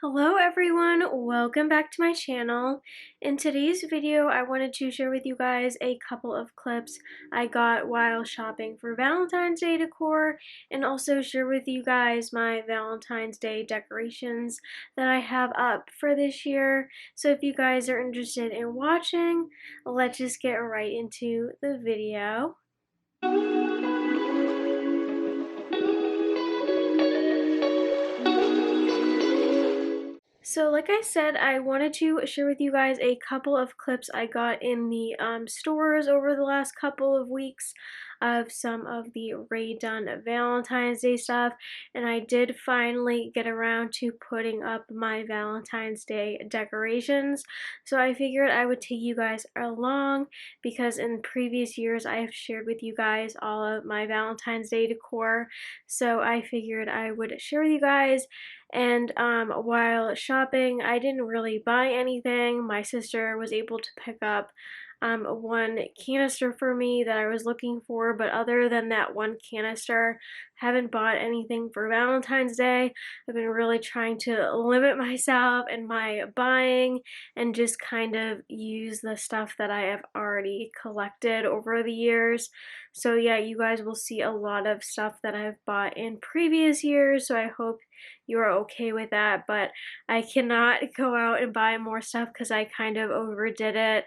Hello everyone, welcome back to my channel. In today's video, I wanted to share with you guys a couple of clips I got while shopping for Valentine's Day decor and also share with you guys my Valentine's Day decorations that I have up for this year. So if you guys are interested in watching, let's just get right into the video. So like I said, I wanted to share with you guys a couple of clips I got in the stores over the last couple of weeks of some of the Rae Dunn Valentine's Day stuff, and I did finally get around to putting up my Valentine's Day decorations. So I figured I would take you guys along because in previous years I have shared with you guys all of my Valentine's Day decor. So I figured I would share with you guys. And while shopping, I didn't really buy anything. My sister was able to pick up one canister for me that I was looking for, but other than that one canister, haven't bought anything for Valentine's Day. I've been really trying to limit myself and my buying and just kind of use the stuff that I have already collected over the years. So yeah, you guys will see a lot of stuff that I've bought in previous years, so I hope you're okay with that, but I cannot go out and buy more stuff because I kind of overdid it.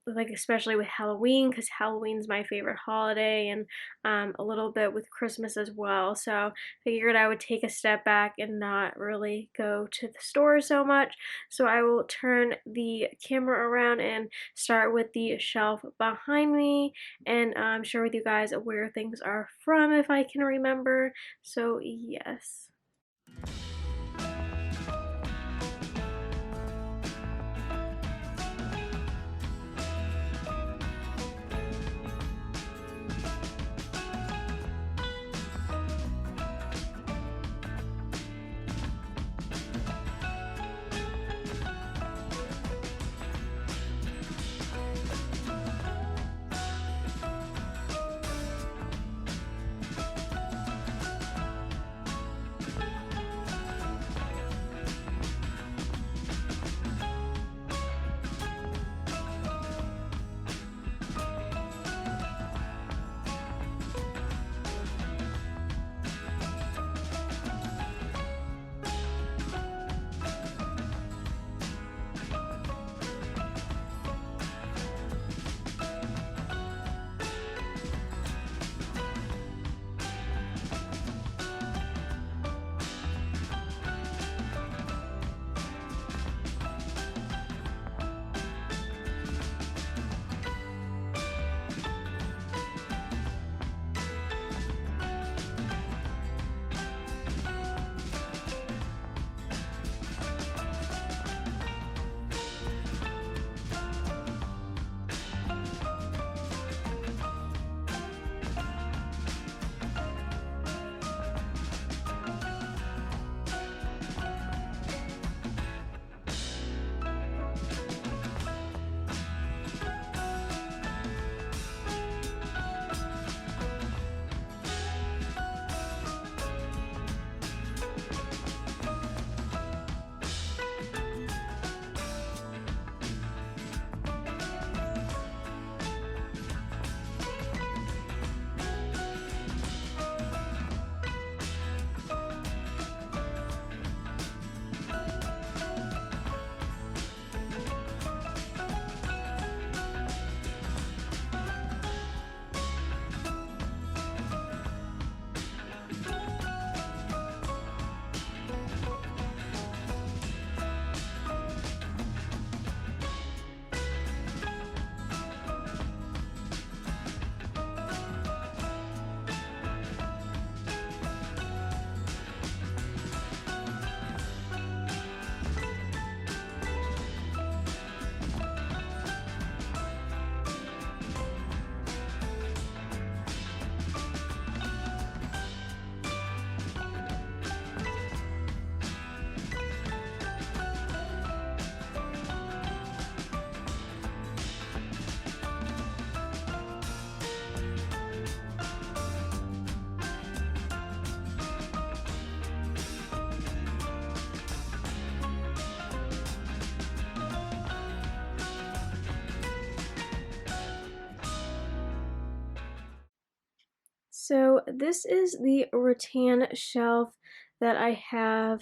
Like especially with Halloween, because Halloween's my favorite holiday, and a little bit with Christmas as well. So figured I would take a step back and not really go to the store so much. So I will turn the camera around and start with the shelf behind me and share with you guys where things are from if I can remember. So yes. this is the rattan shelf that I have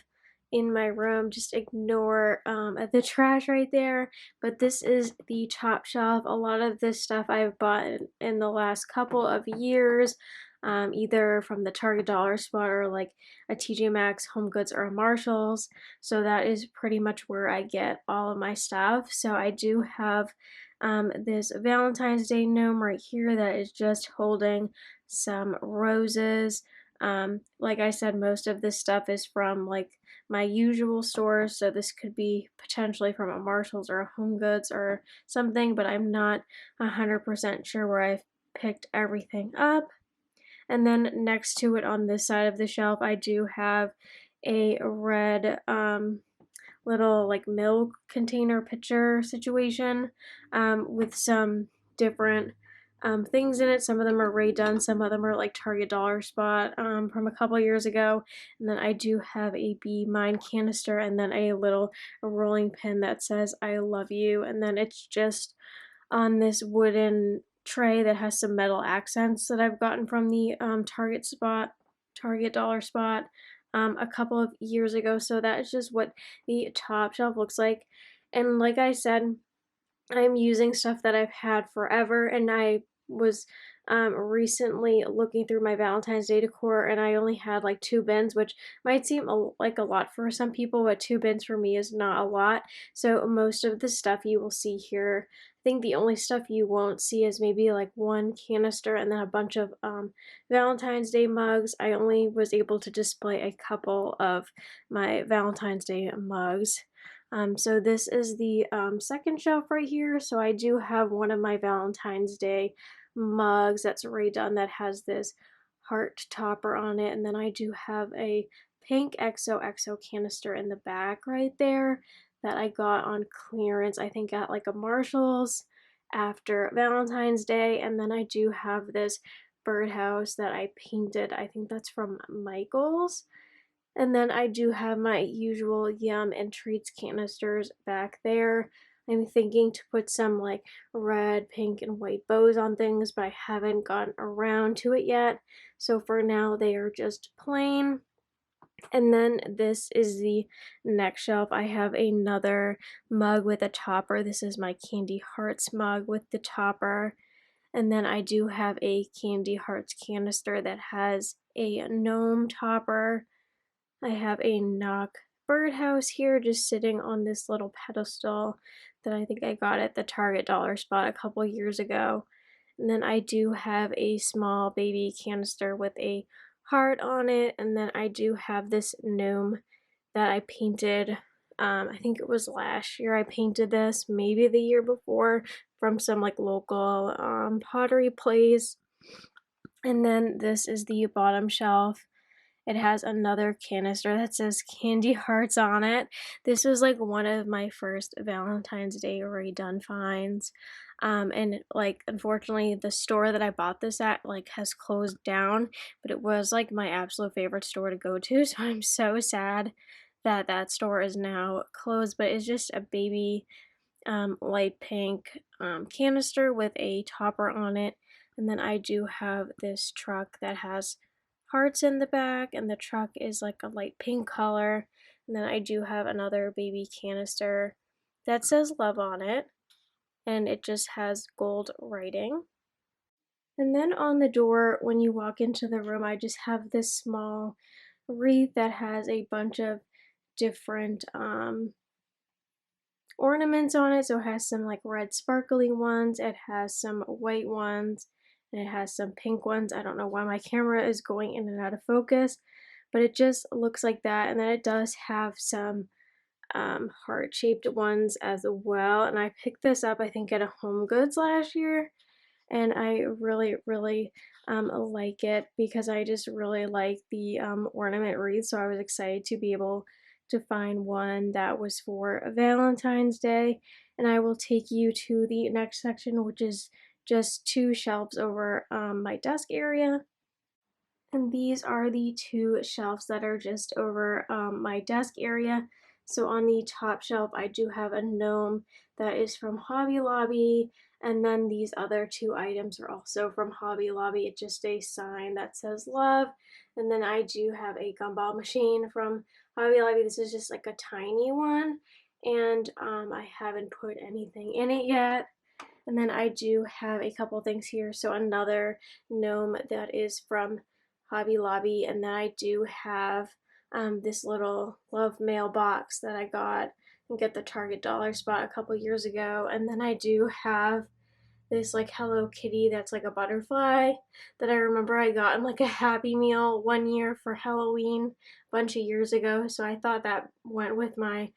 in my room. Just ignore the trash right there. But this is the top shelf. A lot of this stuff I've bought in the last couple of years, either from the Target dollar spot or like a TJ Maxx, Home Goods, or a Marshalls. So that is pretty much where I get all of my stuff. So I do have this Valentine's Day gnome right here that is just holding some roses. Like I said, most of this stuff is from like my usual stores, so this could be potentially from a Marshalls or a Home Goods or something, but I'm not 100% sure where I've picked everything up. And then next to it on this side of the shelf, I do have a red little like milk container pitcher situation with some different things in it. Some of them are Rae Dunn, some of them are like Target dollar spot from a couple years ago. And then I do have a Be Mine canister and then a little rolling pin that says I love you. And then it's just on this wooden tray that has some metal accents that I've gotten from the Target dollar spot a couple of years ago. So that is just what the top shelf looks like. And like I said, I'm using stuff that I've had forever, and I was recently looking through my Valentine's Day decor, and I only had like 2 bins, which might seem like a lot for some people, but 2 bins for me is not a lot. So most of the stuff you will see here, I think the only stuff you won't see is maybe like one canister and then a bunch of Valentine's Day mugs. I only was able to display a couple of my Valentine's Day mugs. So this is the second shelf right here. So I do have one of my Valentine's Day mugs that's Rae Dunn that has this heart topper on it. And then I do have a pink XOXO canister in the back right there that I got on clearance, I think at like a Marshalls after Valentine's Day. And then I do have this birdhouse that I painted. I think that's from Michael's. And then I do have my usual Yum and Treats canisters back there. I'm thinking to put some like red, pink, and white bows on things, but I haven't gotten around to it yet. So for now, they are just plain. And then this is the next shelf. I have another mug with a topper. This is my Candy Hearts mug with the topper. And then I do have a Candy Hearts canister that has a gnome topper. I have a knock birdhouse here just sitting on this little pedestal that I think I got at the Target dollar spot a couple years ago. And then I do have a small baby canister with a heart on it. And then I do have this gnome that I painted. I think it was last year I painted this, maybe the year before, from some like local pottery place. And then this is the bottom shelf. It has another canister that says Candy Hearts on it. This was like one of my first Valentine's Day Rae Dunn finds. And like unfortunately the store that I bought this at like has closed down, but it was like my absolute favorite store to go to. So I'm so sad that that store is now closed, but it's just a baby light pink canister with a topper on it. And then I do have this truck that has hearts in the back, and the truck is like a light pink color. And then I do have another baby canister that says love on it, and it just has gold writing. And then on the door, when you walk into the room, I just have this small wreath that has a bunch of different ornaments on it. So it has some like red sparkly ones, it has some white ones, and it has some pink ones. I don't know why my camera is going in and out of focus, but it just looks like that. And then it does have some heart-shaped ones as well. And I picked this up, I think, at a Home Goods last year. And I really like it because I just really like the ornament wreath. So I was excited to be able to find one that was for Valentine's Day. And I will take you to the next section, which is just 2 shelves over my desk area. And these are the 2 shelves that are just over my desk area. So on the top shelf, I do have a gnome that is from Hobby Lobby, and then these other two items are also from Hobby Lobby. It's just a sign that says love. And then I do have a gumball machine from Hobby Lobby. This is just like a tiny one, and I haven't put anything in it yet. And then I do have a couple things here. So another gnome that is from Hobby Lobby, and then I do have this little love mailbox that I got and get the Target dollar spot a couple years ago. And then I do have this like Hello Kitty that's like a butterfly that I remember I got in like a Happy Meal one year for Halloween a bunch of years ago. So I thought that went with my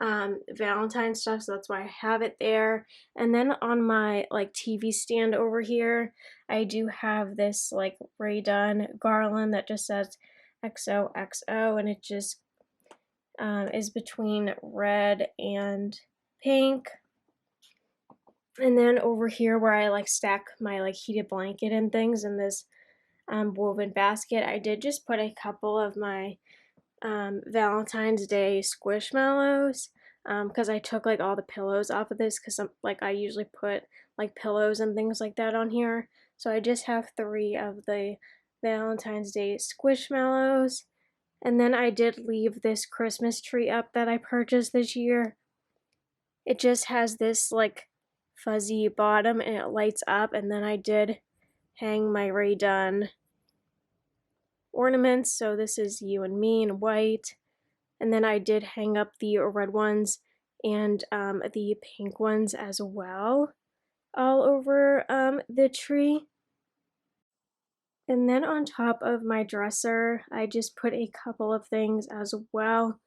Valentine stuff, so that's why I have it there. And then on my like TV stand over here, I do have this like Rae Dunn garland that just says XOXO, and it just is between red and pink. And then over here where I like stack my like heated blanket and things in this woven basket, I did just put a couple of my Valentine's Day Squishmallows because I took like all the pillows off of this because like I usually put like pillows and things like that on here. So I just have 3 of the Valentine's Day Squishmallows. And then I did leave this Christmas tree up that I purchased this year. It just has this like fuzzy bottom and it lights up, and then I did hang my Rae Dunn ornaments. So this is you and me in white. And then I did hang up the red ones and the pink ones as well all over the tree. And then on top of my dresser, I just put a couple of things as well.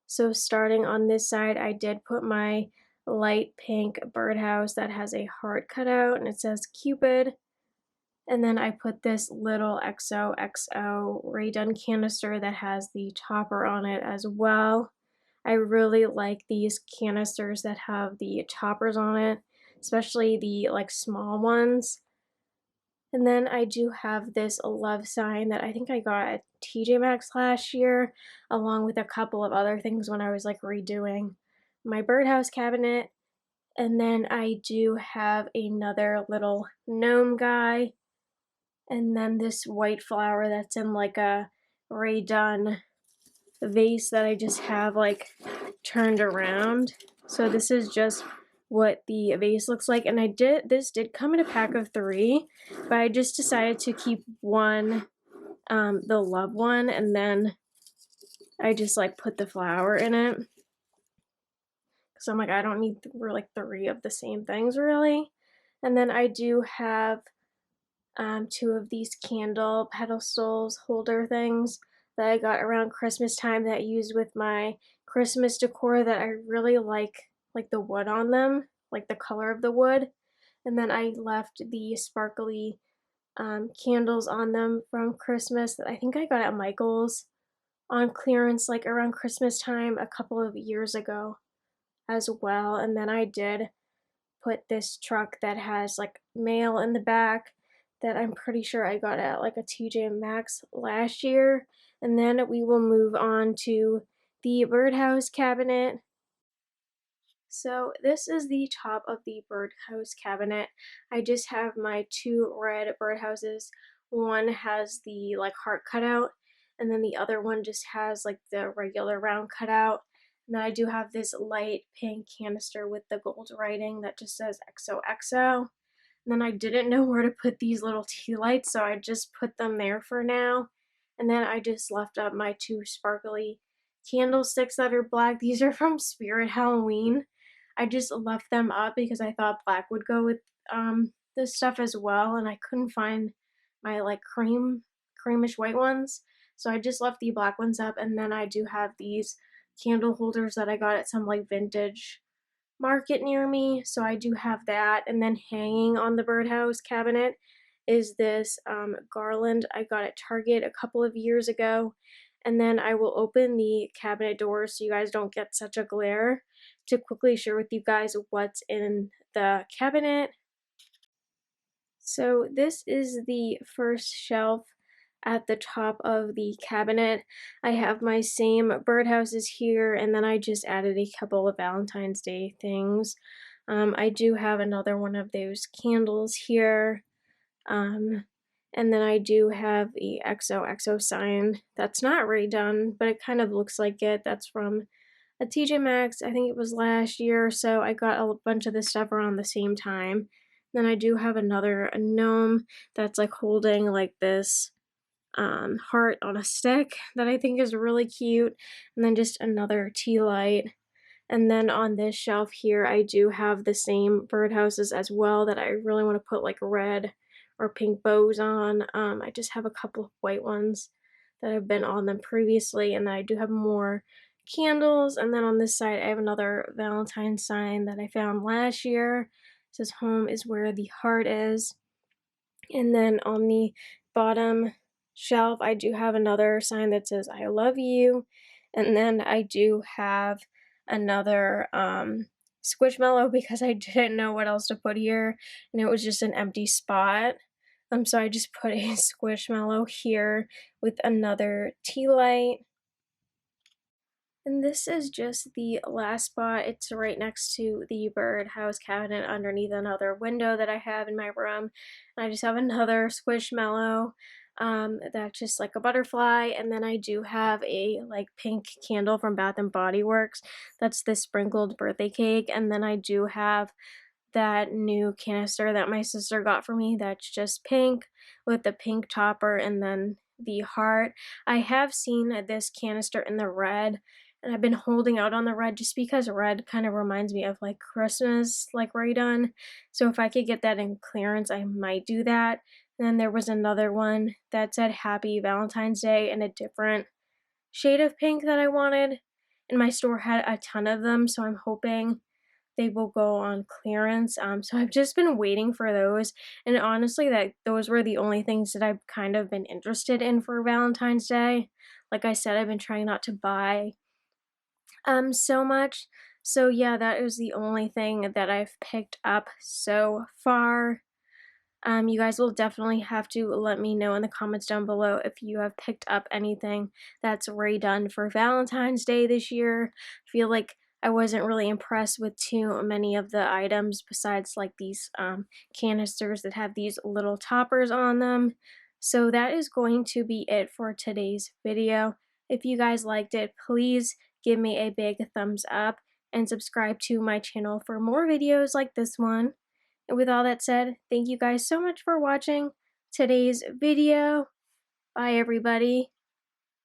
So starting on this side, I did put my light pink birdhouse that has a heart cut out and it says Cupid. And then I put this little XOXO Rae Dunn canister that has the topper on it as well. I really like these canisters that have the toppers on it, especially the like small ones. And then I do have this love sign that I think I got at TJ Maxx last year, along with a couple of other things when I was like redoing my birdhouse cabinet. And then I do have another little gnome guy, and then this white flower that's in like a Rae Dunn vase that I just have like turned around. So this is just what the vase looks like, and this did come in a pack of 3, but I just decided to keep one, the love one, and then I just like put the flower in it because I'm like I don't need like 3 of the same things really. And then I do have 2 of these candle pedestals holder things that I got around Christmas time that I used with my Christmas decor that I really like the wood on them, like the color of the wood. And then I left the sparkly candles on them from Christmas that I think I got at Michael's on clearance like around Christmas time a couple of years ago as well. And then I did put this truck that has like mail in the back that I'm pretty sure I got at like a TJ Maxx last year. And then we will move on to the birdhouse cabinet. So this is the top of the birdhouse cabinet. I just have my 2 red birdhouses. One has the like heart cutout, and then the other one just has like the regular round cutout. And then I do have this light pink canister with the gold writing that just says XOXO. And then I didn't know where to put these little tea lights, so I just put them there for now. And then I just left up my 2 sparkly candlesticks that are black. These are from Spirit Halloween. I just left them up because I thought black would go with this stuff as well, and I couldn't find my like creamish white ones. So I just left the black ones up, and then I do have these candle holders that I got at some like vintage market near me, so I do have that. And then hanging on the birdhouse cabinet is this garland I got at Target a couple of years ago. And then I will open the cabinet doors so you guys don't get such a glare to quickly share with you guys what's in the cabinet. So this is the first shelf at the top of the cabinet. I have my same birdhouses here, and then I just added a couple of Valentine's Day things. I do have another one of those candles here. Um, and then I do have the XOXO sign. That's not Rae Dunn, but it kind of looks like it. That's from a TJ Maxx. I think it was last year or so. I got a bunch of this stuff around the same time. Then I do have another gnome that's like holding like this heart on a stick that I think is really cute. And then just another tea light. And then on this shelf here, I do have the same birdhouses as well that I really want to put like red or pink bows on. I just have a couple of white ones that have been on them previously, and then I do have more candles. And then on this side, I have another Valentine sign that I found last year. It says home is where the heart is. And then on the bottom shelf, I do have another sign that says I love you. And then I do have another Squishmallow because I didn't know what else to put here, and it was just an empty spot. So I just put a Squishmallow here with another tea light. And this is just the last spot. It's right next to the birdhouse cabinet underneath another window that I have in my room. And I just have another Squishmallow that's just like a butterfly. And then I do have a like pink candle from Bath and Body Works. That's the sprinkled birthday cake. And then I do have that new canister that my sister got for me that's just pink with the pink topper and then the heart. I have seen this canister in the red, and I've been holding out on the red just because red kind of reminds me of like Christmas, like Rae Dunn. So if I could get that in clearance, I might do that. And then there was another one that said Happy Valentine's Day in a different shade of pink that I wanted. And my store had a ton of them, so I'm hoping they will go on clearance. So I've just been waiting for those, and honestly, that those were the only things that I've kind of been interested in for Valentine's Day. Like I said, I've been trying not to buy so much. So yeah, that is the only thing that I've picked up so far. You guys will definitely have to let me know in the comments down below if you have picked up anything that's Rae Dunn for Valentine's Day this year. I feel like I wasn't really impressed with too many of the items besides like these canisters that have these little toppers on them. So that is going to be it for today's video. If you guys liked it, please give me a big thumbs up and subscribe to my channel for more videos like this one. And with all that said, thank you guys so much for watching today's video. Bye, everybody.